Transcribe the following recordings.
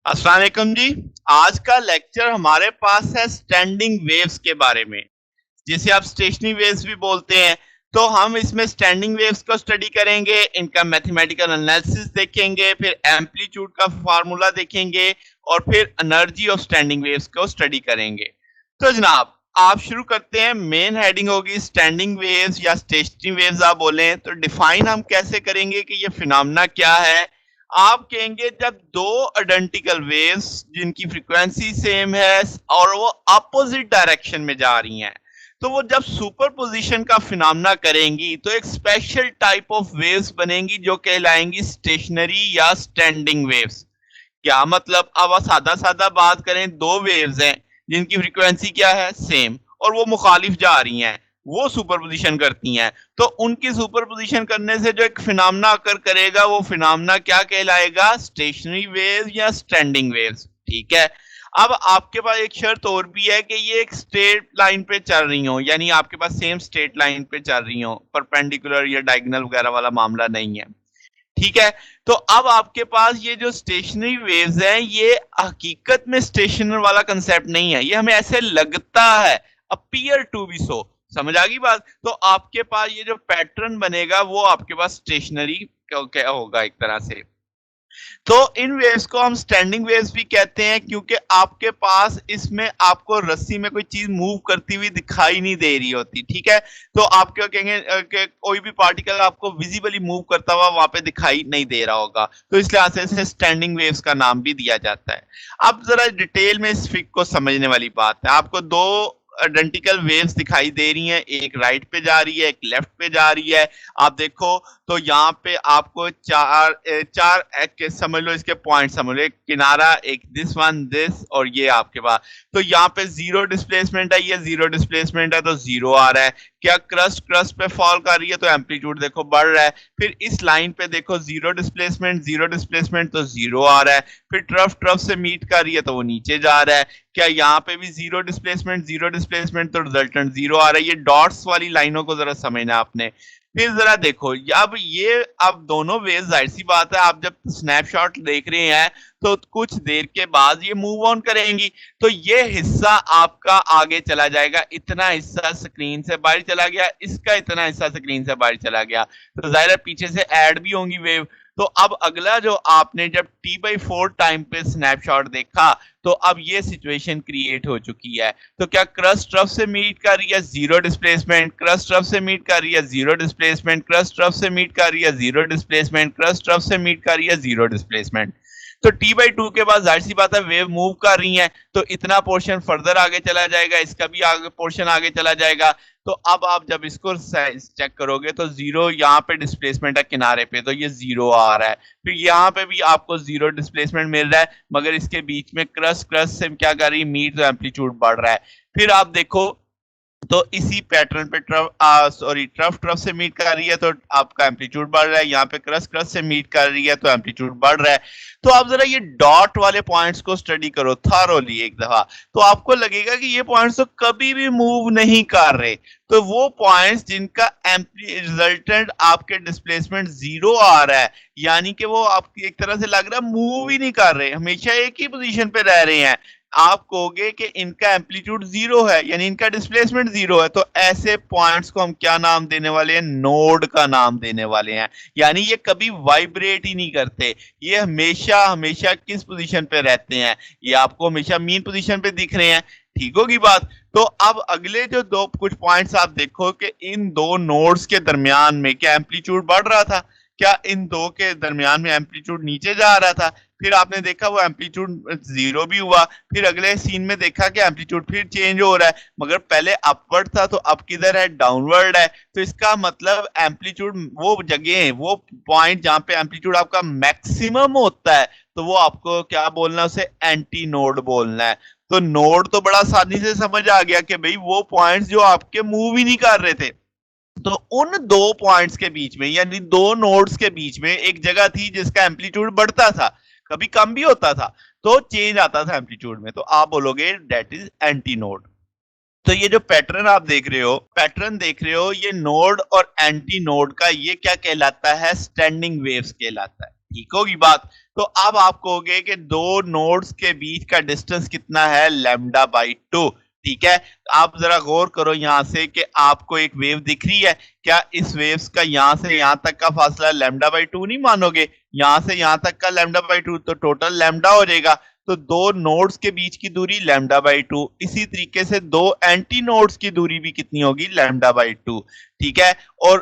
अस्सलाम वालेकुम जी। आज का लेक्चर हमारे पास है स्टैंडिंग वेव्स के बारे में, जिसे आप स्टेशनरी वेव्स भी बोलते हैं। तो हम इसमें स्टैंडिंग वेव्स को स्टडी करेंगे, इनका मैथमेटिकल एनालिसिस देखेंगे, फिर एम्पलीट्यूड का फार्मूला देखेंगे और फिर एनर्जी ऑफ स्टैंडिंग वेव्स को स्टडी करेंगे। तो जनाब, आप शुरू करते हैं। मेन हेडिंग होगी स्टैंडिंग वेव्स या स्टेशनरी वेव्स आप बोलें, तो डिफाइन हम कैसे करेंगे कि ये फिनोमेना क्या है। आप कहेंगे जब दो आइडेंटिकल वेव्स जिनकी फ्रीक्वेंसी सेम है और वो अपोजिट डायरेक्शन में जा रही हैं, तो वो जब सुपरपोजिशन का फिनोमेना करेंगी तो एक स्पेशल टाइप ऑफ वेव्स बनेंगी जो कहलाएंगी स्टेशनरी या स्टैंडिंग वेव्स। क्या मतलब, अब सादा सादा बात करें, दो वेव्स हैं जिनकी फ्रीक्वेंसी क्या है, सेम, और वो मुखालिफ जा रही हैं, वो सुपरपोजिशन करती हैं। तो उनकी सुपरपोजिशन करने से जो एक फिनोमेना अकर करेगा, वो फिनोमेना क्या कहलाएगा, स्टेशनरी वेव्स या स्टैंडिंग वेव्स। ठीक है। अब आपके पास एक शर्त और भी है कि ये एक स्ट्रेट लाइन पे चल रही हो, यानी आपके पास सेम स्ट्रेट लाइन पे चल रही हो, परपेंडिकुलर या डायगोनल वगैरह वाला मामला नहीं है। ठीक है। तो अब आपके पास ये जो स्टेशनरी वेव्स हैं, ये हकीकत में स्टेशनर वाला कंसेप्ट नहीं है, ये हमें ऐसे लगता है, अपीयर टू बी सो। समझ आ गई बात? तो आपके पास ये जो पैटर्न बनेगा वो आपके पास स्टेशनरी क्या होगा एक तरह से। तो इन वेव्स को हम स्टैंडिंग वेव्स भी कहते हैं, क्योंकि आपके पास इसमें आपको रस्सी में कोई चीज मूव करती हुई दिखाई नहीं दे रही होती। ठीक है। तो आप क्या कहेंगे कि कोई भी पार्टिकल आपको विजिबली मूव करता हुआ वहां पे दिखाई नहीं दे रहा होगा, तो इस लिहाज से इसे स्टैंडिंग वेव्स का नाम भी दिया जाता है। अब जरा डिटेल में इस फिक को समझने वाली बात है। आपको दो आइडेंटिकल वेव्स दिखाई दे रही हैं, एक राइट पे जा रही है, एक लेफ्ट पे जा रही है। आप देखो, तो यहाँ पे आपको चार समझ लो, इसके पॉइंट समझ लो, एक किनारा, एक दिस वन, दिस, और ये आपके पास। तो यहाँ पे जीरो डिस्प्लेसमेंट है, ये जीरो डिस्प्लेसमेंट है तो जीरो आ रहा है। क्या क्रस्ट क्रस्ट पे फॉल कर रही है तो एम्पलीट्यूड देखो बढ़ रहा है। फिर इस लाइन पे देखो, जीरो डिस्प्लेसमेंट तो जीरो आ रहा है। फिर ट्रफ ट्रफ से मीट कर रही है तो वो नीचे जा रहा है। क्या यहाँ पे भी जीरो डिस्प्लेसमेंट तो रिजल्टेंट जीरो आ रहा है। ये डॉट्स वाली लाइनों को जरा समझना आपने। फिर जरा देखो, अब दोनों वेव, जाहिर सी बात है, आप जब स्नैपशॉट देख रहे हैं तो कुछ देर के बाद ये मूव ऑन करेंगी। तो ये हिस्सा आपका आगे चला जाएगा, इतना हिस्सा स्क्रीन से बाहर चला गया, इसका इतना हिस्सा स्क्रीन से बाहर चला गया, तो जाहिर है पीछे से ऐड भी होंगी वेव। तो अब अगला जो आपने जब T/4 टाइम पे स्नैपशॉट देखा, तो अब ये सिचुएशन क्रिएट हो चुकी है। तो क्या क्रस्ट ट्रफ से मीट कर रही है, जीरो डिस्प्लेसमेंट, क्रस्ट ट्रफ से मीट कर रही है, जीरो डिस्प्लेसमेंट, क्रस्ट ट्रफ से मीट कर रही है, जीरो डिस्प्लेसमेंट, क्रस्ट ट्रफ से मीट कर रही है, जीरो डिस्प्लेसमेंट। तो T/2 के बाद जाहिर सी बात है वेव मूव कर रही है, तो इतना पोर्शन फर्दर आगे चला जाएगा, इसका भी आगे पोर्शन आगे चला जाएगा। तो अब आप जब इसको चेक करोगे तो जीरो यहाँ पे डिस्प्लेसमेंट है किनारे पे, तो ये जीरो आ रहा है। फिर यहाँ पे भी आपको जीरो डिस्प्लेसमेंट मिल रहा है, मगर इसके बीच में क्रस्ट क्रस्ट से क्या कर रही है, मीट, तो एम्पलीट्यूड बढ़ रहा है। फिर आप देखो, तो इसी पैटर्न पे ट्रफ ट्रफ से मीट कर रही है तो आपका एम्पलीट्यूड बढ़ रहा है, यहाँ पे क्रस्ट क्रस्ट से मीट कर रही है तो एम्पलीट्यूड बढ़ रहा है। तो आप जरा ये डॉट वाले पॉइंट्स को स्टडी करो थारोली एक दफा, तो आपको लगेगा कि ये पॉइंट्स तो कभी भी मूव नहीं कर रहे। तो वो पॉइंट्स जिनका रिजल्टेंट आपके डिस्प्लेसमेंट जीरो आ रहा है, यानी कि वो आपकी एक तरह से लग रहा है मूव ही नहीं कर रहे, हमेशा एक ही पोजीशन पे रह रहे हैं, आप कहोगे कि इनका एम्पलीट्यूड जीरो है, यानी इनका डिस्प्लेसमेंट जीरो है। तो ऐसे पॉइंट्स को हम क्या नाम देने वाले हैं, नोड का नाम देने वाले हैं। यानी ये कभी वाइब्रेट ही नहीं करते, ये हमेशा हमेशा किस पोजीशन पे रहते हैं, ये आपको हमेशा मीन पोजीशन पे दिख रहे हैं। ठीक होगी बात? तो अब अगले जो दो कुछ पॉइंट्स आप देखो कि इन दो नोड्स के दरमियान में क्या एम्पलीट्यूड बढ़ रहा था, क्या इन दो के दरमियान में एम्पलीट्यूड नीचे जा रहा था। फिर आपने देखा वो एम्पलीट्यूड जीरो भी हुआ, फिर अगले सीन में देखा कि एम्पलीट्यूड फिर चेंज हो रहा है, मगर पहले अपवर्ड था तो अब किधर है, डाउनवर्ड है। तो इसका मतलब एम्पलीट्यूड, वो जगह, वो पॉइंट जहां पे एम्पलीट्यूड आपका मैक्सिमम होता है, तो वो आपको क्या बोलना है, उसे एंटी नोड बोलना है। तो नोड तो बड़ा आसानी से समझ आ गया कि भाई वो पॉइंट्स जो आपके मूव ही नहीं कर रहे थे। तो उन दो पॉइंट्स के बीच में, यानी दो नोड्स के बीच में एक जगह थी जिसका एम्पलीट्यूड बढ़ता था, कभी कम भी होता था, तो चेंज आता था एम्पलीट्यूड में, तो आप बोलोगे दैट इज एंटी नोड। तो ये जो पैटर्न देख रहे हो, ये नोड और एंटी नोड का, ये क्या कहलाता है, स्टैंडिंग वेव्स कहलाता है। ठीक होगी बात। तो अब आप कहोगे कि दो नोड्स के बीच का डिस्टेंस कितना है, लैम्डा बाई टू। ठीक है, आप जरा गौर करो यहां से कि आपको एक वेव दिख रही है, क्या इस वेव्स का यहां से यहां तक का फासला लैम्डा बाई टू नहीं मानोगे? यहां से यहां तक का लैम्डा बाई टू तो टोटल लैम्डा हो जाएगा। तो दो नोड्स के बीच की दूरी लैम्डा बाई टू, इसी तरीके से दो एंटी नोड्स की दूरी भी कितनी होगी, लैम्डा बाई टू। ठीक है, और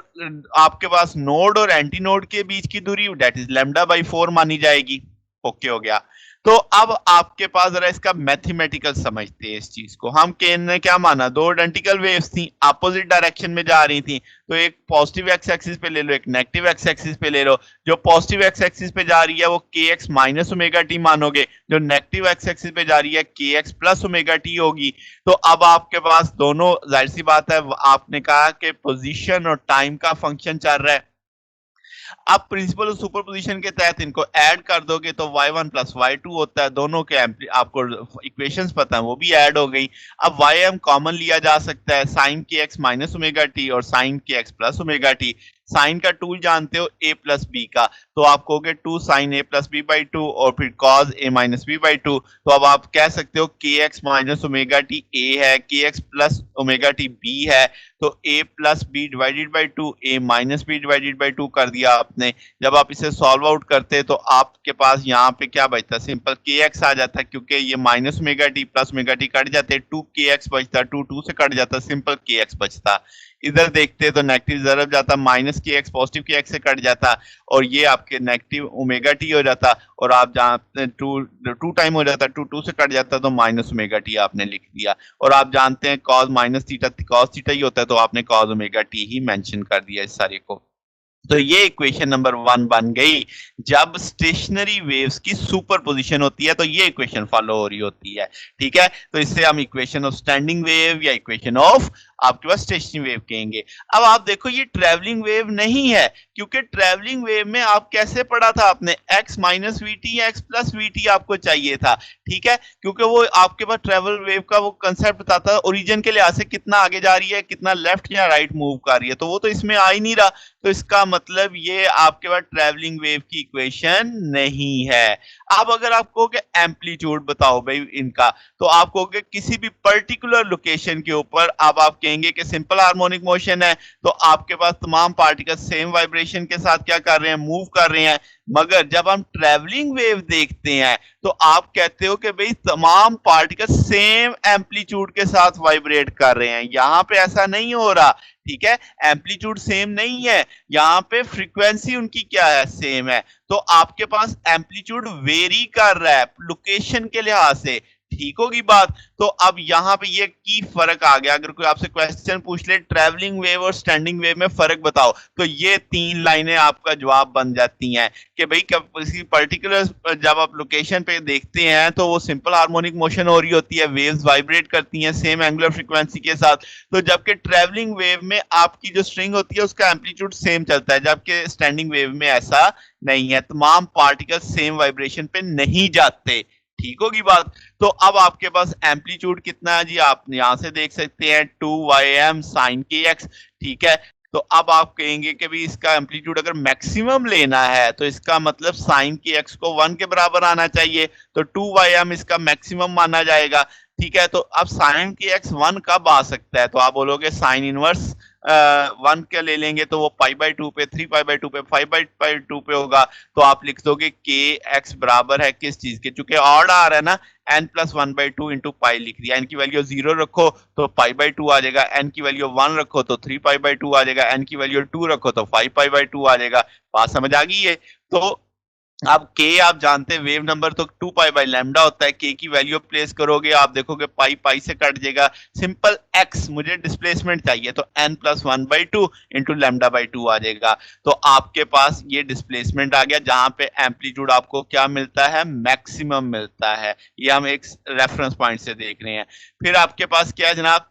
आपके पास नोड और एंटी नोड के बीच की दूरी that is lambda by four मानी जाएगी। ओके हो गया। तो अब आपके पास जरा इसका मैथमेटिकल समझते हैं इस चीज को। हम केन ने क्या माना, दो आइडेंटिकल वेव्स थी, अपोजिट डायरेक्शन में जा रही थी, तो एक पॉजिटिव एक्स एक्सिस पे ले लो, एक नेगेटिव एक्स एक्सिस पे ले लो। जो पॉजिटिव एक्स एक्सिस पे जा रही है वो के एक्स माइनस ओमेगा टी मानोगे, जो नेगेटिव एक्स एक्सिस पे जा रही है k x plus omega T होगी। तो अब आपके पास दोनों, जाहिर सी बात है, आपने कहा कि पोजीशन और टाइम का फंक्शन चल रहा है। आप प्रिंसिपल ऑफ सुपरपोजिशन के तहत इनको ऐड कर दोगे तो y1 प्लस y2 होता है, दोनों के आपको इक्वेशंस पता है वो भी ऐड हो गई। अब ym कॉमन लिया जा सकता है, sine k x minus omega t और sine k x plus omega t. Sine का टूल जानते हो a प्लस बी का, तो आप कहोगे two sine a plus b by two और फिर cos a minus b by two. तो अब आप कह सकते हो k x minus omega t a है, k x plus omega t b है, तो a plus b divided by two, A minus b divided by two कर दिया आपने। जब आप इसे सॉल्व आउट करते तो आपके पास यहाँ पे क्या बचता, सिंपल के एक्स आ जाता, क्योंकि ये minus omega T plus omega T cut जाते, टू के एक्स बचता, टू टू से कट जाता, सिंपल के एक्स बचता। इधर देखते तो नेगेटिव जरब जाता, माइनस के एक्स पॉजिटिव के एक्स से कट जाता, और ये आपके नेगेटिव ओमेगा टी हो जाता, और आप जहाँ टू टू टाइम हो जाता, टू टू से कट जाता, तो माइनस ओमेगा टी आपने लिख दिया। और आप जानते हैं cos minus theta cos theta ही होता है, तो आपने कॉस ओमेगा टी ही मेंशन कर दिया इस सारे को। तो ये इक्वेशन नंबर वन बन गई। जब स्टेशनरी वेव्स की सुपरपोजिशन होती है तो ये इक्वेशन फॉलो हो रही होती है। ठीक है, तो इससे हम इक्वेशन ऑफ स्टैंडिंग वेव या इक्वेशन ऑफ आपके पास स्टेशनरी वेव कहेंगे। अब आप देखो ये ट्रेवलिंग वेव नहीं है, क्योंकि ट्रेवलिंग वेव में आप कैसे पढ़ा था आपने, x minus we T, x plus we T आपको चाहिए था। ठीक है, क्योंकि वो आपके पास ट्रेवल वेव का वो कंसेप्ट बताता है ओरिजिन के लिहाज से कितना आगे जा रही है, कितना लेफ्ट या राइट मूव कर रही है, तो वो तो इसमें आ ही नहीं रहा। तो इसका मतलब ये आपके पास ट्रैवलिंग वेव की इक्वेशन नहीं है। अब अगर आप कहोगे एम्पलीट्यूड बताओ भाई इनका, तो आप कहोगे किसी भी पर्टिकुलर लोकेशन के ऊपर, अब आप कहेंगे कि सिंपल हार्मोनिक मोशन है, तो आपके पास तमाम पार्टिकल सेम वाइब्रेशन के साथ क्या कर रहे हैं, मूव कर रहे हैं। मगर जब हम ट्रैवलिंग वेव देखते हैं तो आप कहते हो कि भाई तमाम पार्टिकल सेम एम्पलीट्यूड के साथ वाइब्रेट कर रहे हैं। यहां पे ऐसा नहीं हो रहा। ठीक है, एम्पलीट्यूड सेम नहीं है, यहाँ पे फ्रीक्वेंसी उनकी क्या है, सेम है। तो आपके पास एम्पलीट्यूड वेरी कर रहा है लोकेशन के लिहाज से। ठीक होगी बात। तो अब यहाँ पे ये की फर्क आ गया। अगर कोई आपसे क्वेश्चन पूछ ले ट्रैवलिंग वेव और स्टैंडिंग वेव में फर्क बताओ, तो ये तीन लाइनें आपका जवाब बन जाती हैं कि भाई किसी पर्टिकुलर जब आप लोकेशन पे देखते हैं तो वो सिंपल हार्मोनिक मोशन हो रही होती है, वेव्स वाइब्रेट करती हैं सेम एंगुलर फ्रीक्वेंसी के साथ। तो जबकि ट्रैवलिंग वेव में आपकी जो स्ट्रिंग होती है उसका एम्पलीट्यूड सेम चलता है, जबकि स्टैंडिंग वेव में ऐसा नहीं है, तमाम पार्टिकल सेम वाइब्रेशन पे नहीं जाते। ठीक होगी बात। तो अब आपके पास एम्पलीट्यूड कितना है जी, आप यहां से देख सकते हैं 2ym sin kx। ठीक है, तो अब आप कहेंगे कि भी इसका एम्पलीट्यूड अगर मैक्सिमम लेना है तो इसका मतलब साइन के एक्स को 1 के बराबर आना चाहिए, तो 2ym इसका मैक्सिमम माना जाएगा। ठीक है, तो अब साइन के एक्स 1 कब आ सकता है, तो आप बोलोगे साइन इनवर्स 1 क्या ले लेंगे, तो वो पाई बाई टू पे, 3 पाई बाई टू पे, 5 बाई टू पे होगा। तो आप लिख दोगे के एक्स बराबर है किस चीज के, चूंकि ऑड आ रहा है ना, n plus one by two into pi लिख दिया। n की वैल्यू 0 रखो तो पाई बाई टू आ जाएगा, n की वैल्यू 1 रखो तो 3 पाई बाई टू आ जाएगा, n की वैल्यू 2 रखो तो 5 पाई बाई टू आ जाएगा। बात समझ आ गई है। तो अब k आप जानते हैं वेव नंबर तो 2 पाई बाई लैम्डा होता है, k की वैल्यू प्लेस करोगे आप देखोगे पाई पाई से कट जाएगा। सिंपल x मुझे डिस्प्लेसमेंट चाहिए तो n plus one by two into lambda by two आ जाएगा। तो आपके पास ये डिस्प्लेसमेंट आ गया, जहां पे एम्पलीट्यूड आपको क्या मिलता है, मैक्सिमम मिलता है। ये हम एक रेफरेंस पॉइंट से देख रहे हैं। फिर आपके पास क्या है जनाब,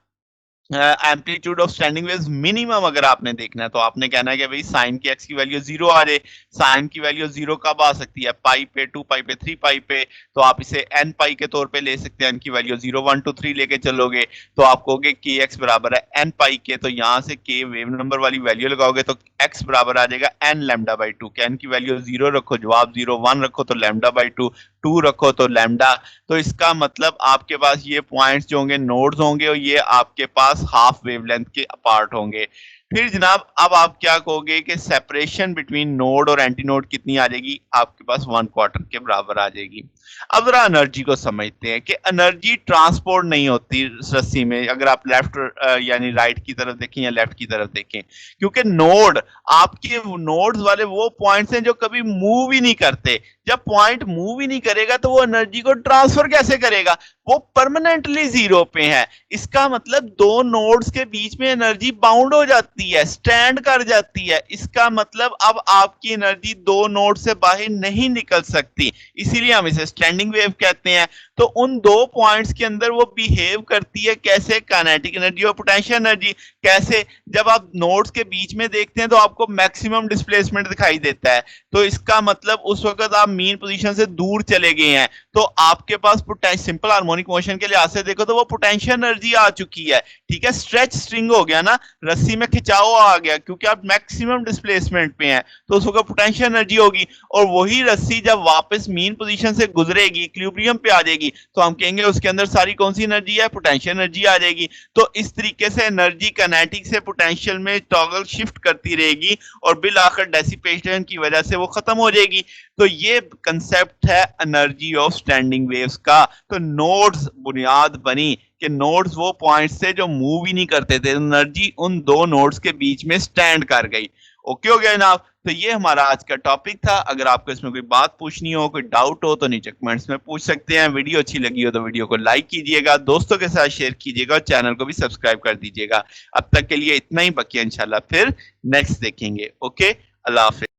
amplitude of standing waves minimum अगर आपने देखना है तो आपने कहना है कि भाई साइन की एक्स की वैल्यू 0 आ जाए। साइन की वैल्यू 0 कब आ सकती है? पाई पे, 2 पाई पे, 3 पाई पे। तो आप इसे n पाई के तौर पे ले सकते हैं। n की वैल्यू 0 1 2 3 लेके चलोगे तो आप कहोगे कि x बराबर है n पाई के, तो यहां से k वेव नंबर वाली वैल्यू लगाओगे तो x बराबर आ जाएगा n लैम्डा बाई 2। n की वैल्यू 0 रखो, जवाब 0, 1 रखो तो लैम्डा बाई 2, 2 रखो तो लैम्डा। तो इसका मतलब आपके पास ये पॉइंट्स जो होंगे नोड्स होंगे और ये आपके पास हाफ वेवलेंथ के अपार्ट होंगे। फिर जनाब अब आप क्या कहोगे कि सेपरेशन बिटवीन नोड और एंटी नोड कितनी आ जाएगी? आपके पास 1/4 के बराबर आ जाएगी। अब जरा एनर्जी को समझते हैं कि एनर्जी ट्रांसपोर्ट नहीं होती रस्सी में, अगर आप लेफ्ट यानी राइट की तरफ देखें या लेफ्ट की तरफ देखें, क्योंकि नोड आपके नोड्स वाले वो पॉइंट्स हैं जो कभी मूव ही नहीं करते। जब पॉइंट मूव ही नहीं करेगा तो वो एनर्जी को ट्रांसफर कैसे करेगा? वो परमानेंटली जीरो पे है। इसका मतलब दो नोड्स के बीच में एनर्जी बाउंड हो जाती है, स्टैंड कर जाती है। इसका मतलब अब आपकी एनर्जी दो नोड से बाहर नहीं निकल सकती, इसीलिए हम इसे स्टैंडिंग वेव कहते हैं। तो उन दो पॉइंट्स के अंदर वो बिहेव करती है कैसे? काइनेटिक एनर्जी और पोटेंशियल एनर्जी। कैसे? जब आप नोड्स के बीच में देखते हैं तो आपको मैक्सिमम डिस्प्लेसमेंट दिखाई देता है, तो इसका मतलब उस वक्त आप मीन पोजीशन से दूर चले गए हैं, तो आपके पास सिंपल हार्मोनिक मोशन के लिहाज से देखो तो वो पोटेंशियल एनर्जी आ चुकी है। ठीक है, स्ट्रेच स्ट्रिंग हो गया ना, रस्सी में खिंचाव आ गया क्योंकि आप मैक्सिमम डिस्प्लेसमेंट पे हैं, तो उस वक्त पोटेंशियल एनर्जी होगी। और वही रस्सी जब वापस मीन पोजीशन से गुजरेगी, इक्विलिब्रियम पे आ जाएगी, तो हम कहेंगे उसके अंदर सारी कौन सी एनर्जी है? पोटेंशियल एनर्जी आ जाएगी। तो इस तरीके से एनर्जी काइनेटिक से पोटेंशियल में टॉगल शिफ्ट करती रहेगी और बिल आखिर डेसिपेशन की वजह से वो खत्म हो जाएगी। तो ये कंसेप्ट है एनर्जी ऑफ स्टैंडिंग वेव्स का। तो नोड्स बुनियाद बनी कि नोड्स वो पॉइंट्स थे जो मूव ही नहीं करते थे, एनर्जी उन दो नोड्स के बीच में स्टैंड कर गई। ओके हो गया जनाब? तो ये हमारा आज का टॉपिक था। अगर आपको इसमें कोई बात पूछनी हो, कोई डाउट हो तो नीचे कमेंट्स में पूछ सकते हैं। वीडियो अच्छी लगी हो तो वीडियो को लाइक कीजिएगा, दोस्तों के साथ शेयर कीजिएगा और चैनल को भी सब्सक्राइब कर दीजिएगा। अब तक के लिए इतना ही, बाकी इंशाल्लाह फिर नेक्स्ट देखेंगे। ओके, अल्लाह हाफिज।